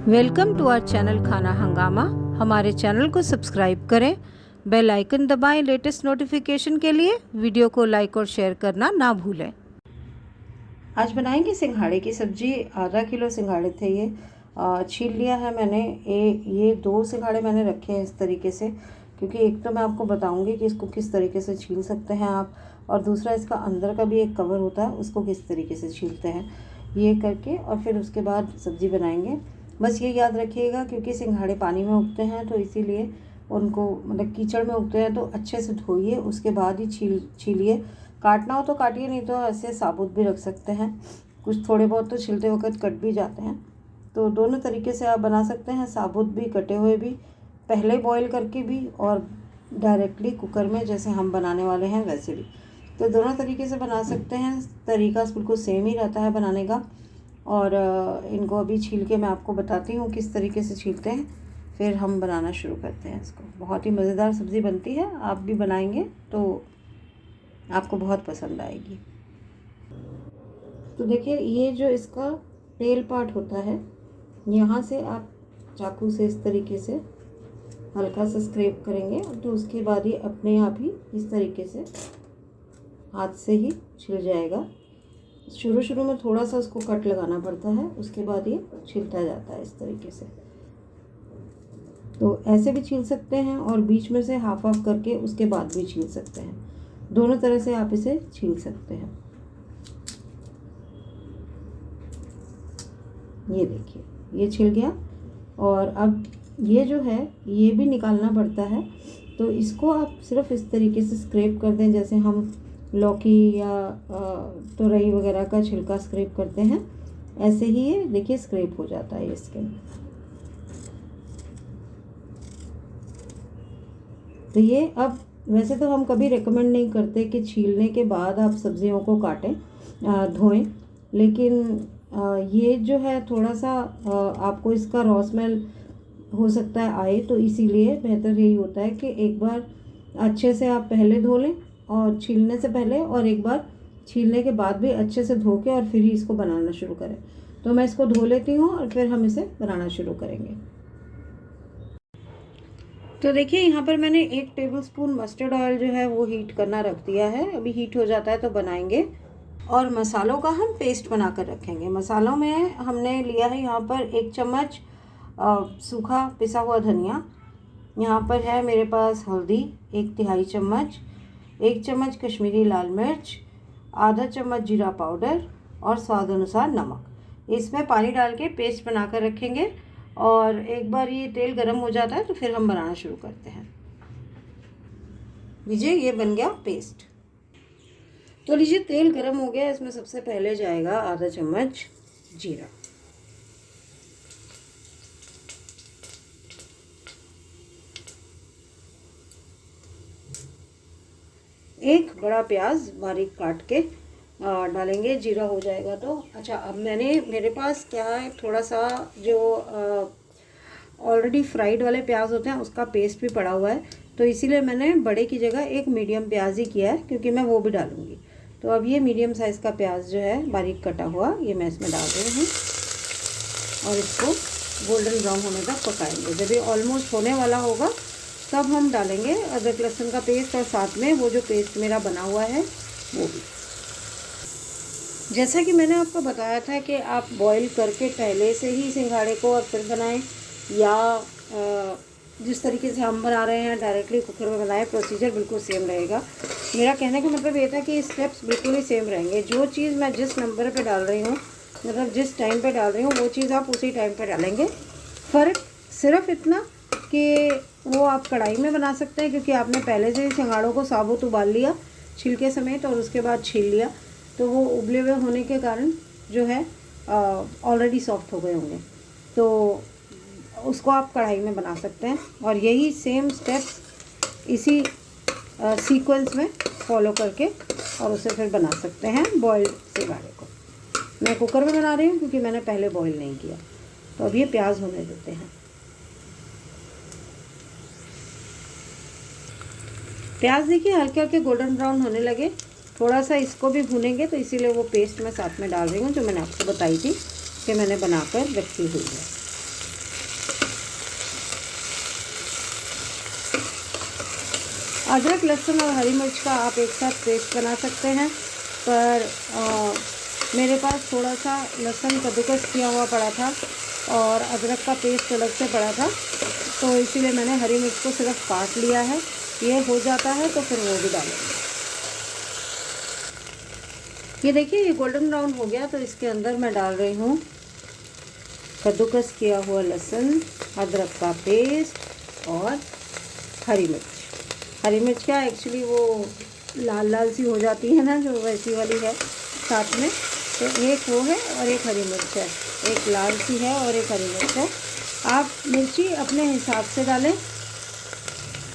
Welcome to our channel खाना हंगामा। हमारे चैनल को सब्सक्राइब करें, बेल आइकन दबाएं लेटेस्ट नोटिफिकेशन के लिए। वीडियो को लाइक और शेयर करना ना भूलें। आज बनाएंगे सिंघाड़े की सब्जी। आधा किलो सिंघाड़े थे ये, छील लिया है मैंने। ये 2 सिंघाड़े मैंने रखे हैं इस तरीके से, क्योंकि एक तो मैं आपको बताऊंगी कि इसको किस तरीके से छील सकते हैं आप, और दूसरा इसका अंदर का भी एक कवर होता है उसको किस तरीके से छीलते हैं। ये करके और फिर उसके बाद सब्ज़ी बनाएंगे। बस ये याद रखिएगा, क्योंकि सिंघाड़े पानी में उगते हैं तो इसीलिए उनको मतलब कीचड़ में उगते हैं, तो अच्छे से धोइए उसके बाद ही छीलिए। काटना हो तो काटिए, नहीं तो ऐसे साबुत भी रख सकते हैं। कुछ थोड़े बहुत तो छिलते वक्त कट भी जाते हैं, तो दोनों तरीके से आप बना सकते हैं, साबुत भी, कटे हुए भी, पहले बॉईल करके भी, और डायरेक्टली कुकर में जैसे हम बनाने वाले हैं वैसे भी। तो दोनों तरीके से बना सकते हैं। तरीका बिल्कुल सेम ही रहता है बनाने का। और इनको अभी छील के मैं आपको बताती हूँ किस तरीके से छीलते हैं, फिर हम बनाना शुरू करते हैं इसको। बहुत ही मज़ेदार सब्ज़ी बनती है, आप भी बनाएंगे तो आपको बहुत पसंद आएगी। तो देखिए, ये जो इसका टेल पार्ट होता है, यहाँ से आप चाकू से इस तरीके से हल्का सा स्क्रैप करेंगे, तो उसके बाद ये अपने आप ही इस तरीके से हाथ से ही छिल जाएगा। शुरू में थोड़ा सा उसको कट लगाना पड़ता है, उसके बाद ये छिलता जाता है इस तरीके से। तो ऐसे भी छील सकते हैं और बीच में से हाफ हाफ करके उसके बाद भी छील सकते हैं। दोनों तरह से आप इसे छील सकते हैं। ये देखिए, ये छिल गया। और अब ये जो है ये भी निकालना पड़ता है, तो इसको आप सिर्फ इस तरीके से स्क्रैप कर दें, जैसे हम लौकी या तुरई वगैरह का छिलका स्क्रैप करते हैं, ऐसे ही ये देखिए स्क्रैप हो जाता है इसके। तो ये अब वैसे तो हम कभी रेकमेंड नहीं करते कि छीलने के बाद आप सब्जियों को काटें, धोएं, लेकिन ये जो है थोड़ा सा आपको इसका रॉ स्मेल हो सकता है आए, तो इसीलिए बेहतर यही होता है कि एक बार अच्छे से आप पहले धो लें, और छीलने से पहले, और एक बार छीलने के बाद भी अच्छे से धो के और फिर ही इसको बनाना शुरू करें। तो मैं इसको धो लेती हूँ और फिर हम इसे बनाना शुरू करेंगे। तो देखिए, यहाँ पर मैंने 1 टेबलस्पून मस्टर्ड ऑयल जो है वो हीट करना रख दिया है। अभी हीट हो जाता है तो बनाएंगे। और मसालों का हम पेस्ट बना कर रखेंगे। मसालों में हमने लिया है यहाँ पर 1 चम्मच सूखा पिसा हुआ धनिया, यहाँ पर है मेरे पास हल्दी 1/3 चम्मच, 1 चम्मच कश्मीरी लाल मिर्च, आधा चम्मच जीरा पाउडर और स्वाद अनुसार नमक। इसमें पानी डाल के पेस्ट बना कर रखेंगे, और एक बार ये तेल गर्म हो जाता है तो फिर हम बनाना शुरू करते हैं। लीजिए, ये बन गया पेस्ट। तो लीजिए, तेल गर्म हो गया। इसमें सबसे पहले जाएगा आधा चम्मच जीरा, एक बड़ा प्याज बारीक काट के डालेंगे। जीरा हो जाएगा तो अच्छा, अब मेरे पास क्या है, थोड़ा सा जो ऑलरेडी फ्राइड वाले प्याज होते हैं उसका पेस्ट भी पड़ा हुआ है, तो इसीलिए मैंने बड़े की जगह एक मीडियम प्याज ही किया है, क्योंकि मैं वो भी डालूंगी। तो अब ये मीडियम साइज़ का प्याज जो है बारीक कटा हुआ, ये मैं इसमें डाल रही हूँ, और इसको गोल्डन ब्राउन होने तक पकाएंगे। जब ये ऑलमोस्ट होने वाला होगा तब हम डालेंगे अदरक लहसुन का पेस्ट, और साथ में वो जो पेस्ट मेरा बना हुआ है वो भी। जैसा कि मैंने आपको बताया था कि आप बॉईल करके पहले से ही सिंघाड़े को और फिर बनाएं, या जिस तरीके से हम बना रहे हैं डायरेक्टली कुकर में बनाएं, प्रोसीजर बिल्कुल सेम रहेगा। मेरा कहने का मतलब ये था कि स्टेप्स बिल्कुल ही सेम रहेंगे। जो चीज़ मैं जिस नंबर पे डाल रही हूँ, मतलब जिस टाइम पे डाल रही हूँ, वो चीज़ आप उसी टाइम पे डालेंगे। फ़र्क सिर्फ इतना कि वो आप कढ़ाई में बना सकते हैं, क्योंकि आपने पहले से ही सिंघाड़ों को साबुत उबाल लिया छिलके समेत, और उसके बाद छील लिया, तो वो उबले हुए होने के कारण जो है ऑलरेडी सॉफ्ट हो गए होंगे, तो उसको आप कढ़ाई में बना सकते हैं। और यही सेम स्टेप्स इसी सीक्वेंस में फॉलो करके और उसे फिर बना सकते हैं बॉइल्ड सिंघाड़े को। मैं कुकर में बना रही हूँ क्योंकि मैंने पहले बॉईल नहीं किया। तो अब ये प्याज होने देते हैं। प्याज देखिए हल्के हल्के गोल्डन ब्राउन होने लगे, थोड़ा सा इसको भी भूनेंगे, तो इसीलिए वो पेस्ट मैं साथ में डाल रही हूँ जो मैंने आपको बताई थी कि मैंने बनाकर रखी हुई है। अदरक, लहसुन और हरी मिर्च का आप एक साथ पेस्ट बना सकते हैं, पर मेरे पास थोड़ा सा लहसुन कद्दूकस किया हुआ पड़ा था और अदरक का पेस्ट अलग से पड़ा था, तो इसीलिए मैंने हरी मिर्च को सिर्फ काट लिया है। ये हो जाता है तो फिर वो भी डालेंगे। ये देखिए ये गोल्डन ब्राउन हो गया, तो इसके अंदर मैं डाल रही हूँ कद्दूकस किया हुआ लहसुन, अदरक का पेस्ट और हरी मिर्च। हरी मिर्च क्या एक्चुअली वो लाल लाल सी हो जाती है ना, जो वैसी वाली है साथ में, तो एक वो है और एक हरी मिर्च है, एक लाल सी है और एक हरी मिर्च है। आप मिर्ची अपने हिसाब से डालें,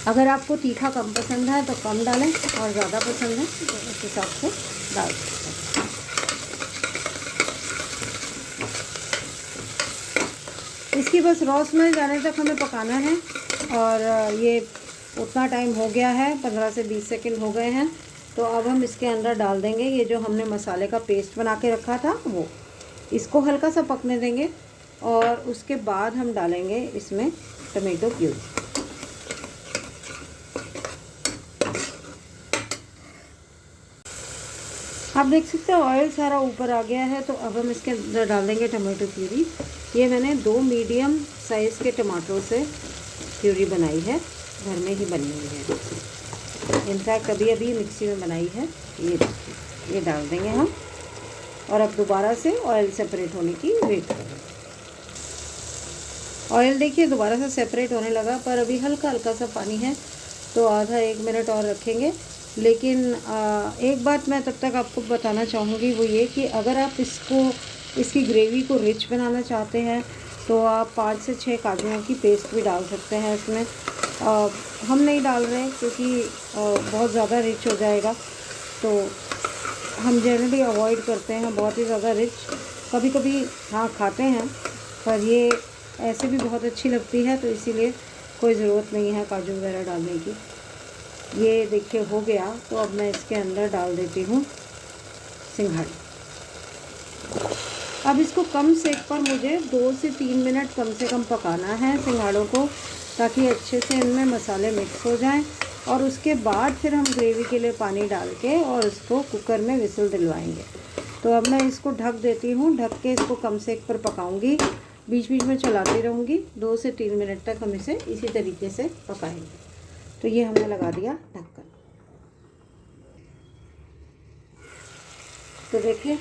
अगर आपको तीखा कम पसंद है तो कम डालें और ज़्यादा पसंद है तो उस हिसाब से डाल सकते हैं। इसकी बस रॉ स्मेल जाने तक हमें पकाना है और ये उतना टाइम हो गया है, 15 से 20 सेकंड हो गए हैं। तो अब हम इसके अंदर डाल देंगे ये जो हमने मसाले का पेस्ट बना के रखा था वो, इसको हल्का सा पकने देंगे और उसके बाद हम डालेंगे इसमें टमाटो प्यूरी। आप देख सकते हैं ऑयल सारा ऊपर आ गया है, तो अब हम इसके अंदर डाल देंगे टमाटो प्यूरी। ये मैंने 2 मीडियम साइज़ के टमाटरों से प्यूरी बनाई है, घर में ही बनी हुई है, इनफैक्ट अभी अभी मिक्सी में बनाई है। ये डाल देंगे हम और अब दोबारा से ऑयल सेपरेट होने की वेट करें। ऑयल देखिए दोबारा से सेपरेट होने लगा, पर अभी हल्का हल्का सा पानी है, तो आधा 1 मिनट और रखेंगे। लेकिन एक बात मैं तब तक आपको बताना चाहूँगी, वो ये कि अगर आप इसकी ग्रेवी को रिच बनाना चाहते हैं तो आप 5 से 6 काजुओं की पेस्ट भी डाल सकते हैं इसमें। हम नहीं डाल रहे हैं क्योंकि बहुत ज़्यादा रिच हो जाएगा, तो हम जनरली अवॉइड करते हैं बहुत ही ज़्यादा रिच। कभी कभी हाँ खाते हैं, पर ये ऐसे भी बहुत अच्छी लगती है, तो इसीलिए कोई ज़रूरत नहीं है काजू वगैरह डालने की। ये देखिए हो गया, तो अब मैं इसके अंदर डाल देती हूँ सिंघाड़ा। अब इसको कम सेक पर मुझे 2 से 3 मिनट कम से कम पकाना है सिंघाड़ों को, ताकि अच्छे से इनमें मसाले मिक्स हो जाएं, और उसके बाद फिर हम ग्रेवी के लिए पानी डाल के और इसको कुकर में विसल दिलवाएंगे। तो अब मैं इसको ढक देती हूँ, ढक के इसको कम सेक पर पकाऊंगी, बीच बीच में चलाती रहूँगी। 2 से 3 मिनट तक हम इसे इसी तरीके से पकाएंगे। तो ये हमने लगा दिया ढक्कन। तो देखिए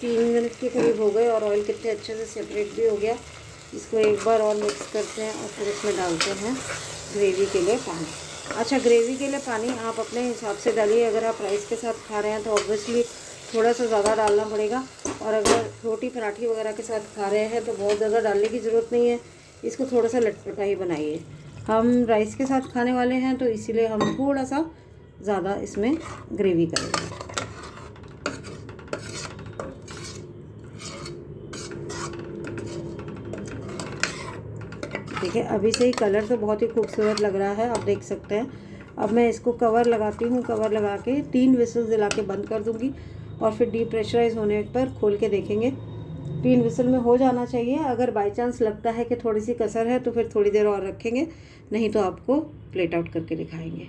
3 मिनट के करीब हो गए और ऑयल कितने अच्छे से सेपरेट भी हो गया। इसको एक बार और मिक्स करते हैं और फिर इसमें डालते हैं ग्रेवी के लिए पानी। अच्छा, ग्रेवी के लिए पानी आप अपने हिसाब से डालिए। अगर आप राइस के साथ खा रहे हैं तो ऑब्वियसली थोड़ा सा ज़्यादा डालना पड़ेगा, और अगर रोटी पराठी वगैरह के साथ खा रहे हैं तो बहुत ज़्यादा डालने की ज़रूरत नहीं है। इसको थोड़ा सा लटपटा ही बनाइए। हम राइस के साथ खाने वाले हैं तो इसीलिए हम थोड़ा सा ज़्यादा इसमें ग्रेवी करेंगे। देखिए अभी से ही कलर तो बहुत ही खूबसूरत लग रहा है, आप देख सकते हैं। अब मैं इसको कवर लगाती हूँ, कवर लगा के 3 विसल दिला के बंद कर दूँगी और फिर डीप प्रेशराइज होने पर खोल के देखेंगे। 3 विसल में हो जाना चाहिए। अगर बाई चांस लगता है कि थोड़ी सी कसर है तो फिर थोड़ी देर और रखेंगे, नहीं तो आपको प्लेट आउट करके दिखाएंगे।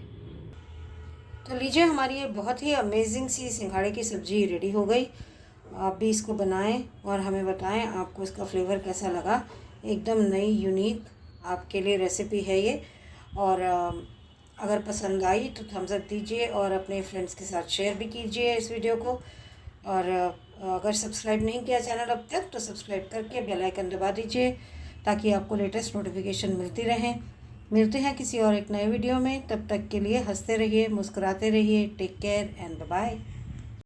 तो लीजिए हमारी ये बहुत ही अमेजिंग सी सिंघाड़े की सब्ज़ी रेडी हो गई। आप भी इसको बनाएं और हमें बताएं आपको इसका फ्लेवर कैसा लगा। एकदम नई यूनिक आपके लिए रेसिपी है ये, और अगर पसंद आई तो थम्स अप दीजिए और अपने फ्रेंड्स के साथ शेयर भी कीजिए इस वीडियो को। और अगर सब्सक्राइब नहीं किया चैनल अब तक तो सब्सक्राइब करके बेल आइकन दबा दीजिए, ताकि आपको लेटेस्ट नोटिफिकेशन मिलती रहे। मिलते हैं किसी और एक नए वीडियो में, तब तक के लिए हंसते रहिए, मुस्कुराते रहिए। Take care and bye bye.